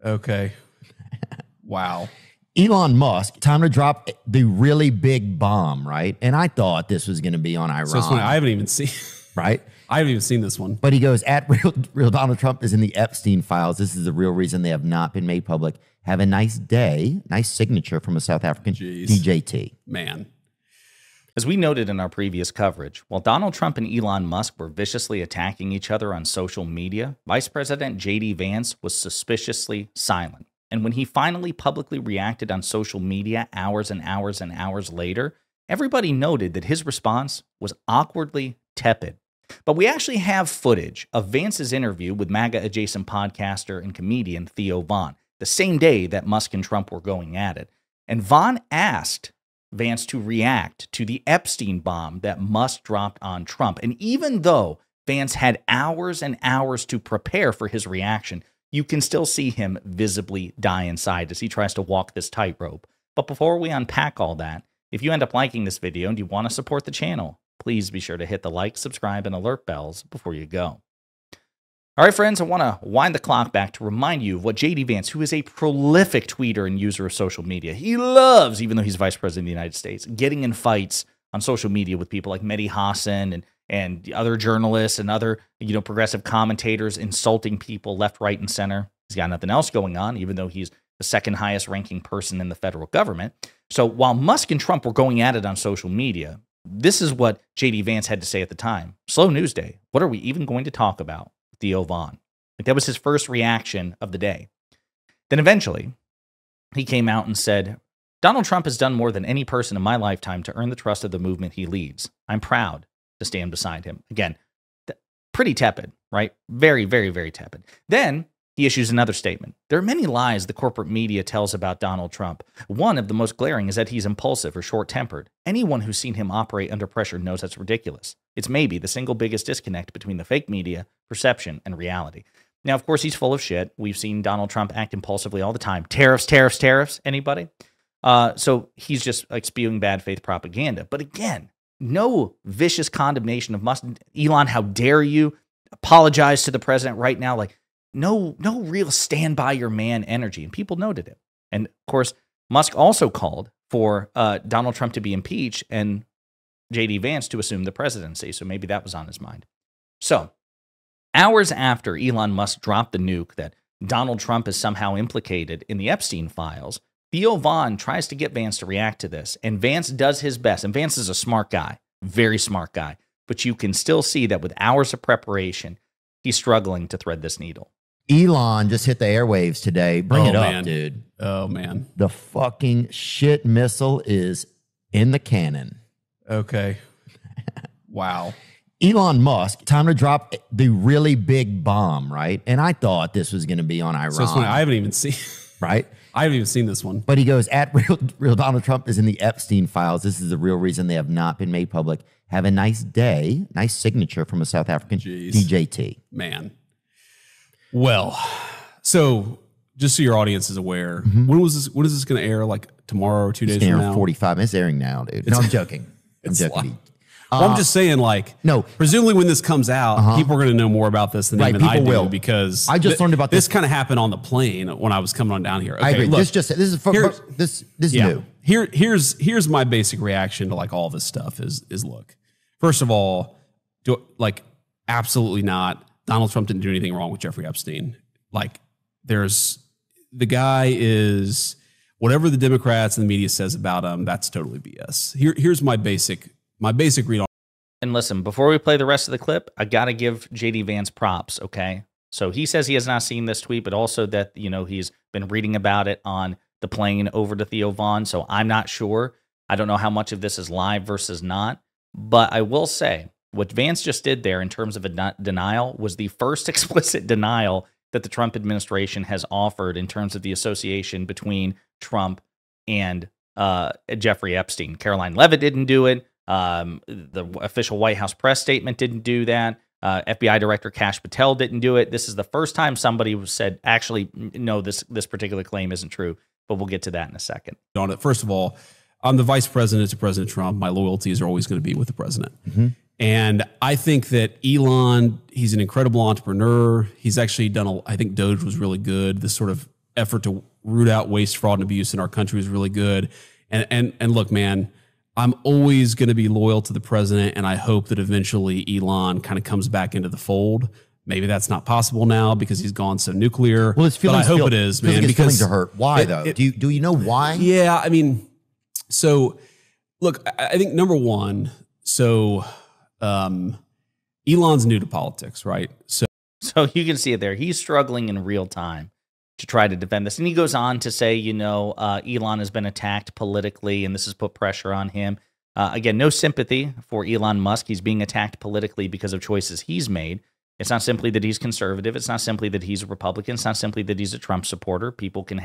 Okay. Wow. Elon Musk, time to drop the really big bomb, right? And I thought this was going to be on Iran. So it's funny. I haven't even seen. Right? I haven't even seen this one. But he goes, at real Donald Trump is in the Epstein files. This is the real reason they have not been made public. Have a nice day. Nice signature from a South African DJT. Man. As we noted in our previous coverage, while Donald Trump and Elon Musk were viciously attacking each other on social media, Vice President J.D. Vance was suspiciously silent. And when he finally publicly reacted on social media hours and hours and hours later, everybody noted that his response was awkwardly tepid. But we actually have footage of Vance's interview with MAGA-adjacent podcaster and comedian Theo Von, the same day that Musk and Trump were going at it. And Von asked Vance to react to the Epstein bomb that Musk dropped on Trump. And even though Vance had hours and hours to prepare for his reaction, you can still see him visibly die inside as he tries to walk this tightrope. But before we unpack all that, if you end up liking this video and you want to support the channel, please be sure to hit the like, subscribe, and alert bells before you go. All right, friends, I want to wind the clock back to remind you of what J.D. Vance, who is a prolific tweeter and user of social media, he loves, even though he's vice president of the United States, getting in fights on social media with people like Mehdi Hassan and other journalists and other progressive commentators, insulting people left, right, and center. He's got nothing else going on, even though he's the second highest ranking person in the federal government. So while Musk and Trump were going at it on social media, this is what J.D. Vance had to say at the time. Slow news day. What are we even going to talk about? Theo Von. That was his first reaction of the day. Then eventually, he came out and said, Donald Trump has done more than any person in my lifetime to earn the trust of the movement he leads. I'm proud to stand beside him. Again, pretty tepid, right? Very, very, very tepid. Then he issues another statement. There are many lies the corporate media tells about Donald Trump. One of the most glaring is that he's impulsive or short-tempered. Anyone who's seen him operate under pressure knows that's ridiculous. It's maybe the single biggest disconnect between the fake media, perception, and reality. Now, of course, he's full of shit. We've seen Donald Trump act impulsively all the time. Tariffs, tariffs, tariffs. Anybody? So he's just like spewing bad faith propaganda. But again, no vicious condemnation of Musk. Elon, how dare you apologize to the president right now? Like, no real stand by your man energy. And people noted it. And of course, Musk also called for Donald Trump to be impeached and J.D. Vance to assume the presidency. So maybe that was on his mind. So hours after Elon Musk dropped the nuke that Donald Trump is somehow implicated in the Epstein files, Theo Von tries to get Vance to react to this. And Vance does his best. And Vance is a smart guy, very smart guy. But you can still see that with hours of preparation, he's struggling to thread this needle. Elon just hit the airwaves today. Bring it up, man. dude. Oh, man. The fucking shit missile is in the cannon. Okay. Wow. Elon Musk, time to drop the really big bomb, right? And I thought this was going to be on Iran. So it's funny. I haven't even seen. Right? I haven't even seen this one. But he goes, at real Donald Trump is in the Epstein files. This is the real reason they have not been made public. Have a nice day. Nice signature from a South African DJT. Man. Well, so just so your audience is aware, when is this going to air? Like tomorrow or 2 days from now? 45 minutes. Airing now, dude. No, I'm joking. I'm joking. Well, I'm just saying, like, no. Presumably, when this comes out, people are going to know more about this than even I do, because I just learned about this. This kind of happened on the plane when I was coming on down here. Okay, I agree. Look, this is new. Here's my basic reaction to like all this stuff is look. First of all, absolutely not. Donald Trump didn't do anything wrong with Jeffrey Epstein. Like, the guy is whatever the Democrats and the media says about him. That's totally BS. Here's my basic read on. And listen, before we play the rest of the clip, I got to give J.D. Vance props, okay? So he says he has not seen this tweet, but also that, he's been reading about it on the plane over to Theo Von. So I'm not sure. I don't know how much of this is live versus not. But I will say, what Vance just did there in terms of a denial was the first explicit denial that the Trump administration has offered in terms of the association between Trump and Jeffrey Epstein. Caroline Leavitt didn't do it. The official White House press statement didn't do that. FBI Director Kash Patel didn't do it. This is the first time somebody said, actually, no, this particular claim isn't true. But we'll get to that in a second. On it. First of all, I'm the vice president to President Trump. My loyalties are always going to be with the president. And I think that Elon, he's an incredible entrepreneur. He's actually done, I think Doge was really good. This sort of effort to root out waste, fraud, and abuse in our country is really good. And look, man, I'm always going to be loyal to the president, and I hope that eventually Elon kind of comes back into the fold. Maybe that's not possible now because he's gone so nuclear. Well, his feelings but I hope it is, man. His because feelings are hurt. Why though? Do you know why? Yeah, I mean, so look, I think number one, so Elon's new to politics, right? So you can see it there. He's struggling in real time to try to defend this. And he goes on to say, Elon has been attacked politically, and this has put pressure on him. Again, no sympathy for Elon Musk. He's being attacked politically because of choices he's made. It's not simply that he's conservative. It's not simply that he's a Republican. It's not simply that he's a Trump supporter. People can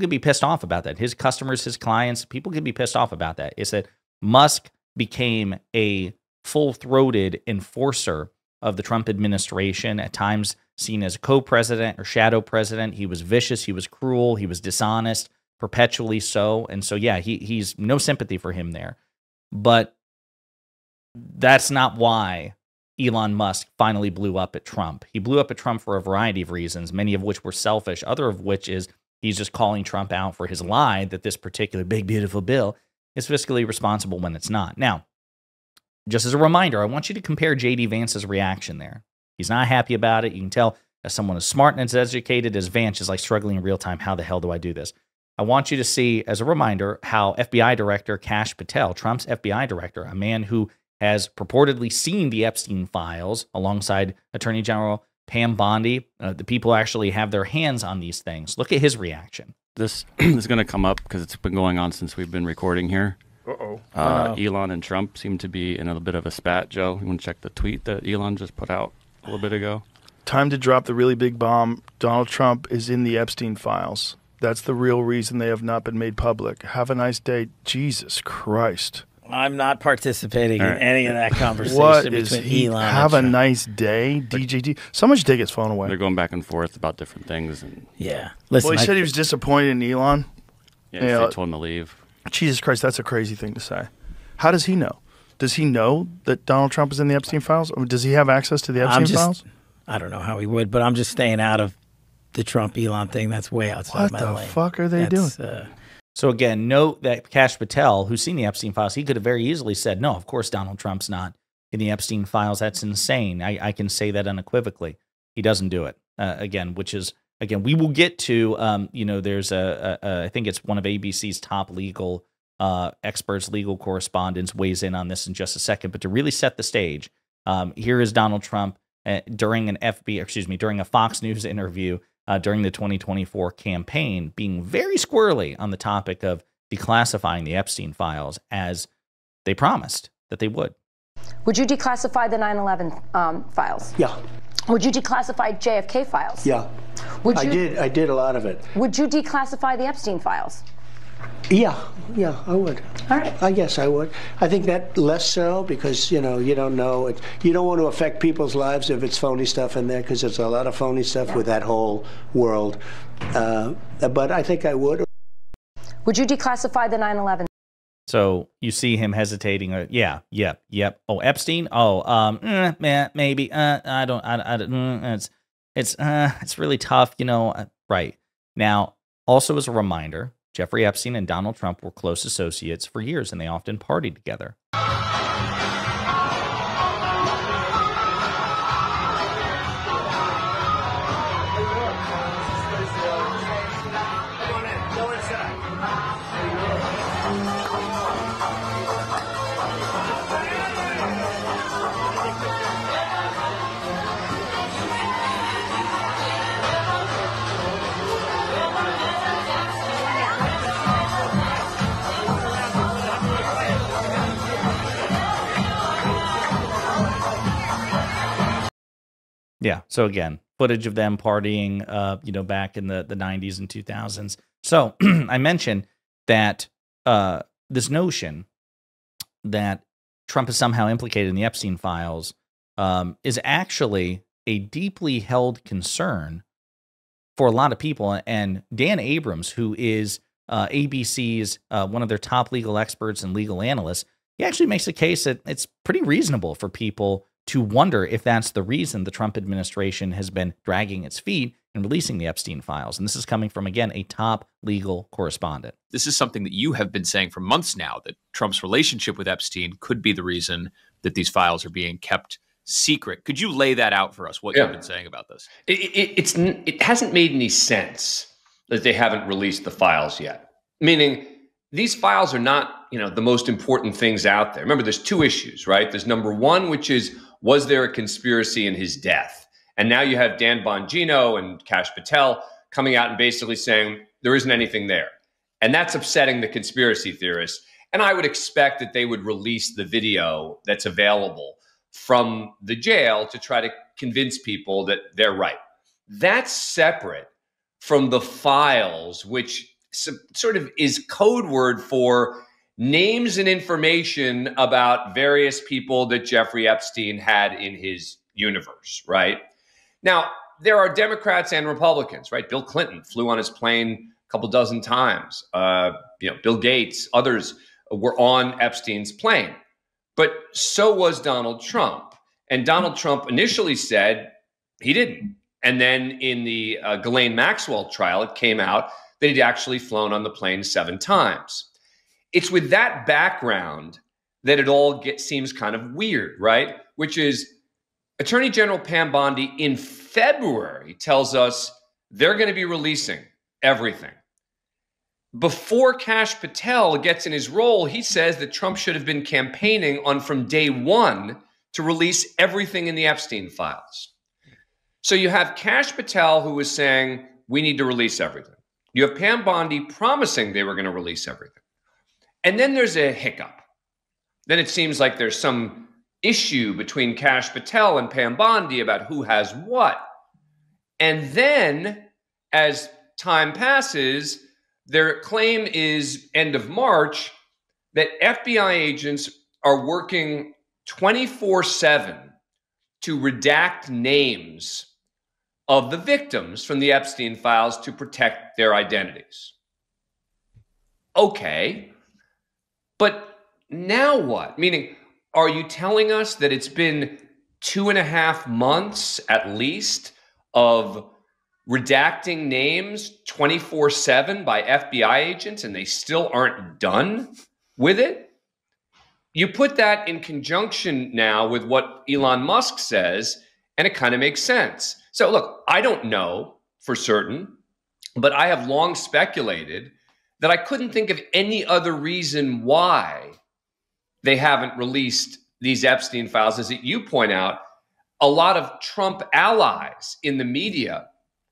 be pissed off about that. His customers, his clients, people can be pissed off about that. It's that Musk became a full-throated enforcer of the Trump administration, at times seen as a co-president or shadow president. He was vicious. He was cruel. He was dishonest, perpetually so. And so, yeah, he's no sympathy for him there. But that's not why Elon Musk finally blew up at Trump. He blew up at Trump for a variety of reasons, many of which were selfish, other of which is he's just calling Trump out for his lie that this particular big, beautiful bill is fiscally responsible when it's not. Now, just as a reminder, I want you to compare J.D. Vance's reaction there. He's not happy about it. You can tell as someone as smart and as educated as Vance is like struggling in real time. How the hell do I do this? I want you to see, as a reminder, how FBI Director Kash Patel, Trump's FBI Director, a man who has purportedly seen the Epstein files alongside Attorney General Pam Bondi, the people who actually have their hands on these things. Look at his reaction. This is going to come up because it's been going on since we've been recording here. Elon and Trump seem to be in a bit of a spat, Joe. You want to check the tweet that Elon just put out a little bit ago? Time to drop the really big bomb. Donald Trump is in the Epstein files. That's the real reason they have not been made public. Have a nice day. Jesus Christ. I'm not participating in any of that conversation What between is he? Elon Have and a Trump. nice day, DJT. Someone should take his phone away. They're going back and forth about different things. And Yeah. Listen, Well, he said he was disappointed in Elon. yeah, they told him to leave. Jesus Christ, that's a crazy thing to say. How does he know? Does he know that Donald Trump is in the Epstein files? Or does he have access to the Epstein files? I don't know how he would, but I'm just staying out of the Trump Elon thing. That's way outside my lane. What the fuck are they doing? So again, note that Kash Patel, who's seen the Epstein files, he could have very easily said, no, of course Donald Trump's not in the Epstein files. That's insane. I can say that unequivocally. He doesn't do it. We will get to, there's I think it's one of ABC's top legal experts, legal correspondents weighs in on this in just a second. But to really set the stage, here is Donald Trump during a Fox News interview during the 2024 campaign, being very squirrely on the topic of declassifying the Epstein files, as they promised that they would. Would you declassify the 9/11 files? Yeah. Would you declassify JFK files? Yeah. I did a lot of it. Would you declassify the Epstein files? Yeah, I would. All right. I guess I would. I think that less so because, you don't know. You don't want to affect people's lives if it's phony stuff in there because there's a lot of phony stuff with that whole world. But I think I would. Would you declassify the 9/11? So you see him hesitating. Yep. Oh, Epstein? Maybe. I don't. It's really tough, right. Now, also as a reminder, Jeffrey Epstein and Donald Trump were close associates for years, and they often partied together. Yeah. So again, footage of them partying, back in the 90s and 2000s. So I mentioned that this notion that Trump is somehow implicated in the Epstein files is actually a deeply held concern for a lot of people. And Dan Abrams, who is ABC's one of their top legal experts and legal analysts, he actually makes a case that it's pretty reasonable for people to wonder if that's the reason the Trump administration has been dragging its feet in releasing the Epstein files. And this is coming from, again, a top legal correspondent. This is something that you have been saying for months now, that Trump's relationship with Epstein could be the reason that these files are being kept secret. Could you lay that out for us, what you've been saying about this? It hasn't made any sense that they haven't released the files yet. Meaning, these files are not, the most important things out there. Remember, there's two issues, right? There's number one, which is, was there a conspiracy in his death? And now you have Dan Bongino and Kash Patel coming out and basically saying there isn't anything there. And that's upsetting the conspiracy theorists. And I would expect that they would release the video that's available from the jail to try to convince people that they're right. That's separate from the files, which sort of is code word for names and information about various people that Jeffrey Epstein had in his universe, right? Now, there are Democrats and Republicans, right? Bill Clinton flew on his plane a couple dozen times. Bill Gates, others were on Epstein's plane. But so was Donald Trump. And Donald Trump initially said he didn't. And then in the Ghislaine Maxwell trial, it came out that he'd actually flown on the plane 7 times. It's with that background that it all seems kind of weird, right? Which is Attorney General Pam Bondi in February tells us they're going to be releasing everything. Before Kash Patel gets in his role, he says that Trump should have been campaigning on from day one to release everything in the Epstein files. So you have Kash Patel who was saying, we need to release everything. You have Pam Bondi promising they were going to release everything. And then there's a hiccup. Then it seems like there's some issue between Kash Patel and Pam Bondi about who has what. And then as time passes, their claim is end of March that FBI agents are working 24/7 to redact names of the victims from the Epstein files to protect their identities. Okay, but now what? Meaning, are you telling us that it's been 2.5 months at least of redacting names 24/7 by FBI agents and they still aren't done with it? You put that in conjunction now with what Elon Musk says, and it kind of makes sense. So look, I don't know for certain, but I have long speculated that I couldn't think of any other reason why they haven't released these Epstein files. As you point out, a lot of Trump allies in the media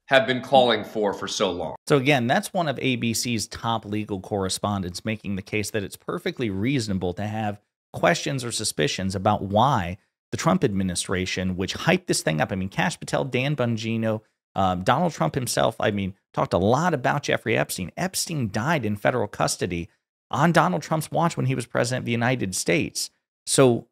have been calling for so long. So again, that's one of ABC's top legal correspondents making the case that it's perfectly reasonable to have questions or suspicions about why the Trump administration, which hyped this thing up. I mean, Kash Patel, Dan Bongino, Donald Trump himself, talked a lot about Jeffrey Epstein. Epstein died in federal custody on Donald Trump's watch when he was president of the United States. So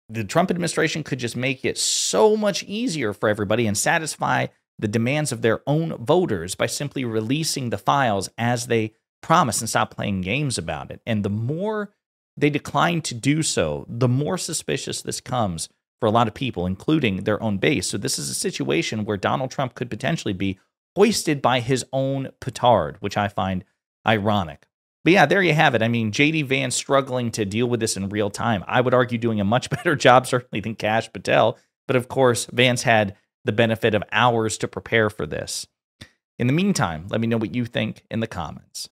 the Trump administration could just make it so much easier for everybody and satisfy the demands of their own voters by simply releasing the files as they promised and stop playing games about it. And the more they decline to do so, the more suspicious this comes for a lot of people, including their own base. So this is a situation where Donald Trump could potentially be hoisted by his own petard, which I find ironic. But yeah, there you have it. I mean, JD Vance struggling to deal with this in real time. I would argue doing a much better job, certainly, than Kash Patel. But of course, Vance had the benefit of hours to prepare for this. In the meantime, let me know what you think in the comments.